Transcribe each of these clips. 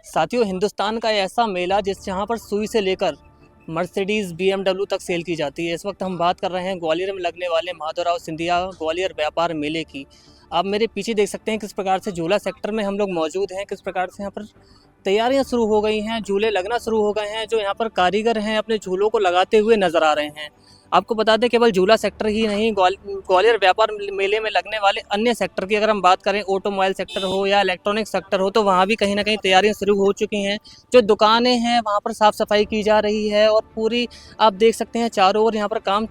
साथियों, हिंदुस्तान का ऐसा मेला जहाँ पर सुई से लेकर मर्सिडीज़ BMW तक सेल की जाती है। इस वक्त हम बात कर रहे हैं ग्वालियर में लगने वाले माधवराव सिंधिया ग्वालियर व्यापार मेले की। आप मेरे पीछे देख सकते हैं किस प्रकार से झूला सेक्टर में हम लोग मौजूद हैं, किस प्रकार से यहाँ पर तैयारियां शुरू हो गई हैं, झूले लगना शुरू हो गए हैं। जो यहाँ पर कारीगर हैं अपने झूलों को लगाते हुए नज़र आ रहे हैं। आपको बता दें, केवल झूला सेक्टर ही नहीं, ग्वालियर व्यापार मेले में लगने वाले अन्य सेक्टर की अगर हम बात करें, ऑटोमोबाइल सेक्टर हो या इलेक्ट्रॉनिक सेक्टर हो, तो वहाँ भी कहीं ना कहीं तैयारियां शुरू हो चुकी हैं। जो दुकानें हैं वहाँ पर साफ़ सफाई की जा रही है और पूरी आप देख सकते हैं चारों ओर यहाँ पर काम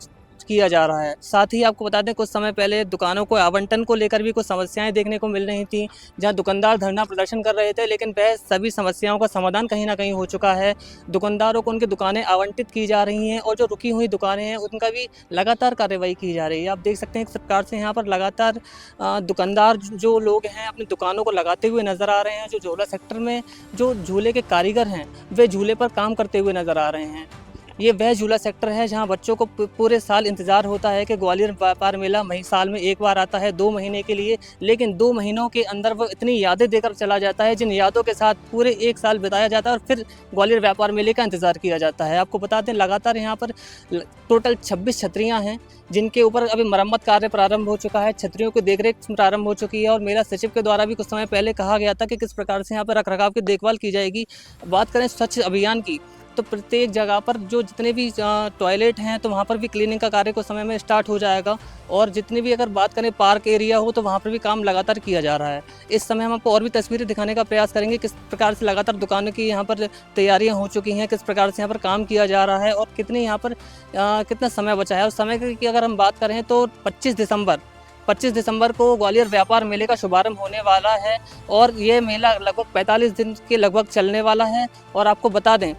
किया जा रहा है। साथ ही आपको बता दें, कुछ समय पहले दुकानों को आवंटन को लेकर भी कुछ समस्याएं देखने को मिल रही थी, जहां दुकानदार धरना प्रदर्शन कर रहे थे, लेकिन वह सभी समस्याओं का समाधान कहीं ना कहीं हो चुका है। दुकानदारों को उनकी दुकानें आवंटित की जा रही हैं और जो रुकी हुई दुकानें हैं उनका भी लगातार कार्रवाई की जा रही है। आप देख सकते हैं किस प्रकार से यहाँ पर लगातार दुकानदार जो लोग हैं अपनी दुकानों को लगाते हुए नज़र आ रहे हैं। जो झूला सेक्टर में जो झूले के कारीगर हैं वे झूले पर काम करते हुए नज़र आ रहे हैं। ये वह झूला सेक्टर है जहां बच्चों को पूरे साल इंतज़ार होता है कि ग्वालियर व्यापार मेला साल में एक बार आता है 2 महीने के लिए, लेकिन 2 महीनों के अंदर वो इतनी यादें देकर चला जाता है जिन यादों के साथ पूरे 1 साल बिताया जाता है और फिर ग्वालियर व्यापार मेले का इंतज़ार किया जाता है। आपको बता दें, लगातार यहाँ पर टोटल 26 छतरियाँ हैं जिनके ऊपर अभी मरम्मत कार्य प्रारंभ हो चुका है, छतरियों की देखरेख प्रारंभ हो चुकी है और मेला सचिव के द्वारा भी कुछ समय पहले कहा गया था कि किस प्रकार से यहाँ पर रखरखाव की देखभाल की जाएगी। बात करें स्वच्छ अभियान की, तो प्रत्येक जगह पर जो जितने भी टॉयलेट हैं तो वहाँ पर भी क्लीनिंग का कार्य कुछ समय में स्टार्ट हो जाएगा और जितनी भी अगर बात करें पार्क एरिया हो तो वहाँ पर भी काम लगातार किया जा रहा है। इस समय हम आपको और भी तस्वीरें दिखाने का प्रयास करेंगे किस प्रकार से लगातार दुकानों की यहाँ पर तैयारियाँ हो चुकी हैं, किस प्रकार से यहाँ पर काम किया जा रहा है और कितनी यहाँ पर कितना समय बचा है। और समय की अगर हम बात करें तो 25 दिसंबर को ग्वालियर व्यापार मेले का शुभारंभ होने वाला है और ये मेला लगभग 45 दिन के लगभग चलने वाला है। और आपको बता दें,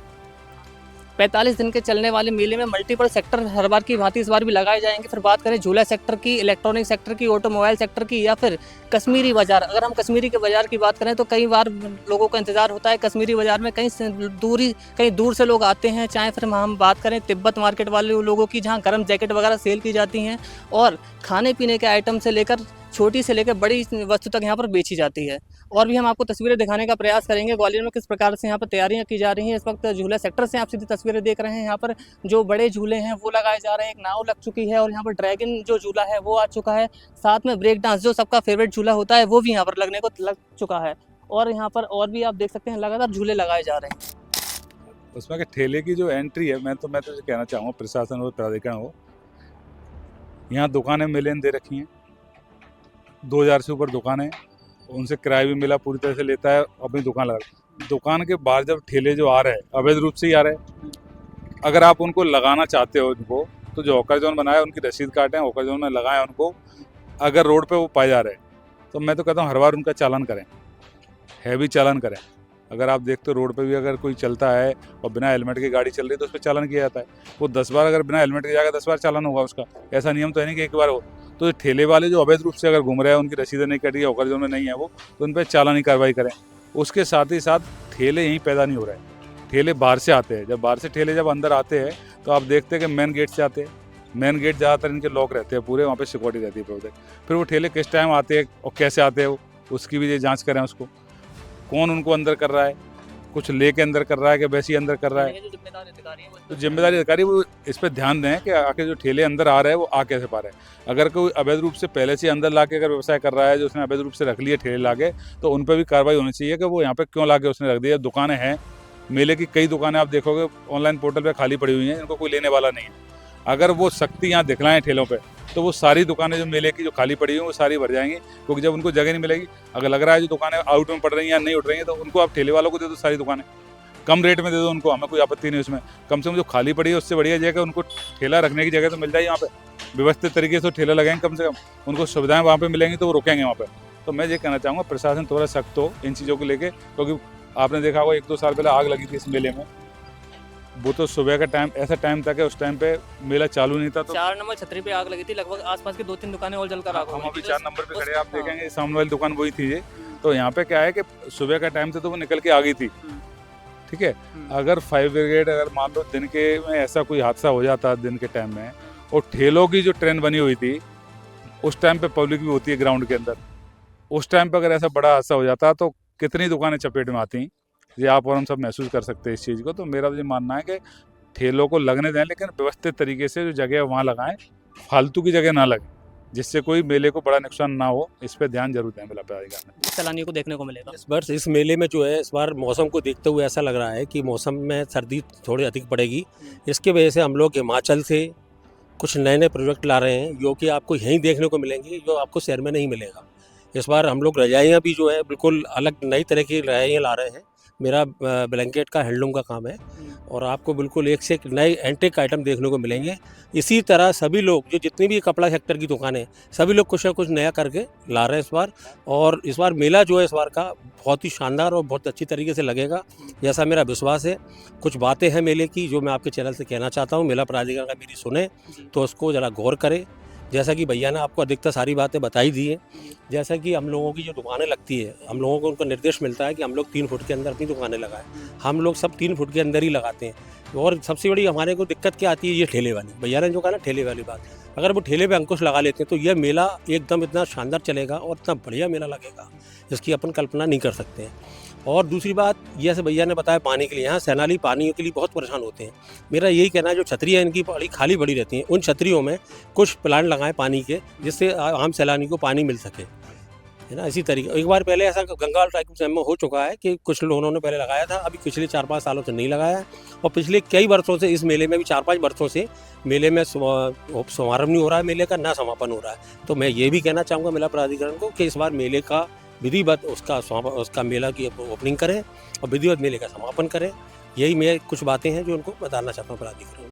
45 दिन के चलने वाले मेले में मल्टीपल सेक्टर हर बार की भांति इस बार भी लगाए जाएंगे। फिर बात करें झूला सेक्टर की, इलेक्ट्रॉनिक सेक्टर की, ऑटोमोबाइल सेक्टर की या फिर कश्मीरी बाज़ार। अगर हम कश्मीरी के बाज़ार की बात करें तो कई बार लोगों का इंतज़ार होता है कश्मीरी बाज़ार में, कहीं दूर से लोग आते हैं। चाहे फिर हम बात करें तिब्बत मार्केट वाले लोगों की, जहाँ गर्म जैकेट वगैरह सेल की जाती हैं और खाने पीने के आइटम से लेकर छोटी से लेकर बड़ी वस्तु तक यहाँ पर बेची जाती है। और भी हम आपको तस्वीरें दिखाने का प्रयास करेंगे ग्वालियर में किस प्रकार से यहाँ पर तैयारियां की जा रही हैं। इस वक्त झूला सेक्टर से आप सीधी तस्वीरें देख रहे हैं। यहाँ पर जो बड़े झूले हैं वो लगाए जा रहे हैं, एक नाव लग चुकी है और यहाँ पर ड्रैगन जो झूला है वो आ चुका है। साथ में ब्रेक डांस जो सबका फेवरेट झूला होता है वो भी यहाँ पर लगने को लग चुका है और यहाँ पर और भी आप देख सकते हैं लगातार झूले लगाए जा रहे हैं। उसमें ठेले की जो एंट्री है, मैं तो कहना चाहूँगा प्रशासन और प्राधिकरण हो, यहाँ दुकानें मेले ने दे रखी हैं, 2000 से ऊपर दुकानें, उनसे किराया भी मेला पूरी तरह से लेता है, अपनी दुकान लगा। दुकान के बाहर जब ठेले जो आ रहे हैं अवैध रूप से ही आ रहे हैं, अगर आप उनको लगाना चाहते हो उनको, तो जो हॉकर जोन बनाया उनकी रसीद काटें, हॉकर जोन में लगाएं उनको। अगर रोड पे वो पाए जा रहे हैं तो मैं तो कहता हूँ हर बार उनका चालान करें, हैवी चालान करें। अगर आप देखते हो रोड पे भी अगर कोई चलता है और बिना हेलमेट की गाड़ी चल रही है तो उस पर चालान किया जाता है। वो 10 बार अगर बिना हेलमेट के जाएगा 10 बार चालान होगा उसका। ऐसा नियम तो है नहीं कि एक बार हो। तो ठेले वाले जो अवैध रूप से अगर घूम रहे हैं, उनकी रसीदें नहीं कटी है, हॉकर जोन में नहीं है वो, तो उन पर चालानी कार्रवाई करें। उसके साथ ही साथ ठेले यहीं पैदा नहीं हो रहे हैं, ठेले बाहर से आते हैं। जब बाहर से ठेले जब अंदर आते हैं तो आप देखते हैं कि मेन गेट से आते हैं। मेन गेट ज़्यादातर इनके लॉक रहते हैं पूरे, वहाँ पे सिक्योरिटी रहती है पूरे। फिर वो ठेले किस टाइम आते हैं और कैसे आते हैं उसकी भी जाँच करें। उसको कौन उनको अंदर कर रहा है, कुछ लेके अंदर कर रहा है कि वैसे ही अंदर कर रहा है। तो जिम्मेदारी अधिकारी वो इस पर ध्यान दें कि आके जो ठेले अंदर आ रहे हैं वो आ कैसे पा रहे हैं। अगर कोई अवैध रूप से पहले से अंदर लाके अगर व्यवसाय कर रहा है, जो उसने अवैध रूप से रख लिए ठेले लाके, तो उन पर भी कार्रवाई होनी चाहिए कि वो यहाँ पे क्यों लाके उसने रख दिया। दुकानें हैं, मेले की कई दुकानें आप देखोगे ऑनलाइन पोर्टल पर खाली पड़ी हुई हैं, इनको कोई लेने वाला नहीं है। अगर वो सख्ती यहाँ दिखलाएं ठेलों पर, तो वो सारी दुकानें जो मेले की जो खाली पड़ी हुई हैं वो सारी भर जाएंगी, क्योंकि जब उनको जगह नहीं मिलेगी, अगर लग रहा है जो दुकानें आउट में पड़ रही हैं या नहीं उठ रही हैं, तो उनको आप ठेले वालों को दे दो, सारी दुकानें कम रेट में दे दो उनको, हमें कोई आपत्ति नहीं उसमें। कम से कम जो खाली पड़ी है उससे बढ़िया जगह उनको ठेला रखने की जगह तो मिल जाए, यहाँ पे व्यवस्थित तरीके से ठेला लगाएंगे, कम से कम उनको सुविधाएं वहाँ पे मिलेंगी तो वो रुकेंगे वहाँ पे। तो मैं ये कहना चाहूँगा प्रशासन थोड़ा सख्त हो इन चीज़ों को लेके, क्योंकि आपने देखा होगा 1-2 साल पहले आग लगी थी इस मेले में। वो तो सुबह का टाइम ऐसा टाइम था कि उस टाइम पे मेला चालू नहीं था, तो 4 नंबर छतरी पे आग लगी थी, लगभग आसपास की 2-3 दुकानें और जलकर आग हो हम गई अभी थी। 4 नंबर पे खड़े, आप देखेंगे सामने वाली दुकान वही थी ये। तो यहाँ पे क्या है कि सुबह का टाइम था तो वो निकल के आ गई थी, ठीक है। अगर फायर ब्रिगेड, अगर मान लो दिन के में ऐसा कोई हादसा हो जाता दिन के टाइम में, और ठेलों की जो ट्रेन बनी हुई थी उस टाइम पे पब्लिक भी होती है ग्राउंड के अंदर, उस टाइम पे अगर ऐसा बड़ा हादसा हो जाता तो कितनी दुकानें चपेट में आती, ये आप और हम सब महसूस कर सकते हैं इस चीज़ को। तो मेरा तो ये मानना है कि ठेलों को लगने दें, लेकिन व्यवस्थित तरीके से जो जगह है वहाँ लगाएं, फालतू की जगह ना लगे, जिससे कोई मेले को बड़ा नुकसान ना हो। इस पे ध्यान जरूर दें मेला प्राधिकार में। सैलानियों को देखने को मिलेगा। इस वर्ष इस मेले में जो है, इस बार मौसम को देखते हुए ऐसा लग रहा है कि मौसम में सर्दी थोड़ी अधिक पड़ेगी। इसकी वजह से हम लोग हिमाचल से कुछ नए नए प्रोजेक्ट ला रहे हैं, जो कि आपको यहीं देखने को मिलेंगे, जो आपको शहर में नहीं मिलेगा। इस बार हम लोग रजाइयाँ भी जो है बिल्कुल अलग नई तरह की रजाइयाँ ला रहे हैं। मेरा ब्लैंकेट का हैंडलूम का काम है और आपको बिल्कुल एक से एक नए एंटीक आइटम देखने को मिलेंगे। इसी तरह सभी लोग, जो जितनी भी कपड़ा सेक्टर की दुकानें, सभी लोग कुछ ना कुछ नया करके ला रहे हैं इस बार। और इस बार मेला जो है इस बार का बहुत ही शानदार और बहुत अच्छी तरीके से लगेगा, जैसा मेरा विश्वास है। कुछ बातें हैं मेले की जो मैं आपके चैनल से कहना चाहता हूँ, मेला प्राधिकार का मेरी सुने तो उसको ज़रा गौर करें। जैसा कि भैया ने आपको अधिकतर सारी बातें बताई दी हैं। जैसा कि हम लोगों की जो दुकानें लगती है, हम लोगों को उनका निर्देश मिलता है कि हम लोग 3 फुट के अंदर अपनी दुकानें लगाएं। हम लोग सब 3 फुट के अंदर ही लगाते हैं। और सबसे बड़ी हमारे को दिक्कत क्या आती है, ये ठेले वाली, भैया ने जो कहा ना ठेले वाली बात, अगर वो ठेले पे अंकुश लगा लेते हैं तो यह मेला एकदम इतना शानदार चलेगा और इतना बढ़िया मेला लगेगा, जिसकी अपन कल्पना नहीं कर सकते हैं। और दूसरी बात, जैसे भैया ने बताया पानी के लिए, यहाँ सैलानी पानी के लिए बहुत परेशान होते हैं। मेरा यही कहना है, जो छतरियाँ इनकी बड़ी खाली पड़ी रहती हैं, उन छतरियों में कुछ प्लांट लगाएं पानी के, जिससे आम सैलानी को पानी मिल सके, है ना। इसी तरीके एक बार पहले ऐसा गंगा टाइप में हो चुका है कि कुछ लोगों ने पहले लगाया था, अभी पिछले 4-5 सालों से नहीं लगाया है। और पिछले कई वर्षों से इस मेले में भी 4-5 वर्षों से मेले में समारंभ नहीं हो रहा है, मेले का ना समापन हो रहा है। तो मैं ये भी कहना चाहूँगा मेला प्राधिकरण को कि इस बार मेले का विधिवत उसका मेला की ओपनिंग करें और विधिवत मेले का समापन करें। यही मैं कुछ बातें हैं जो उनको बताना चाहता हूँ प्राधिकरण।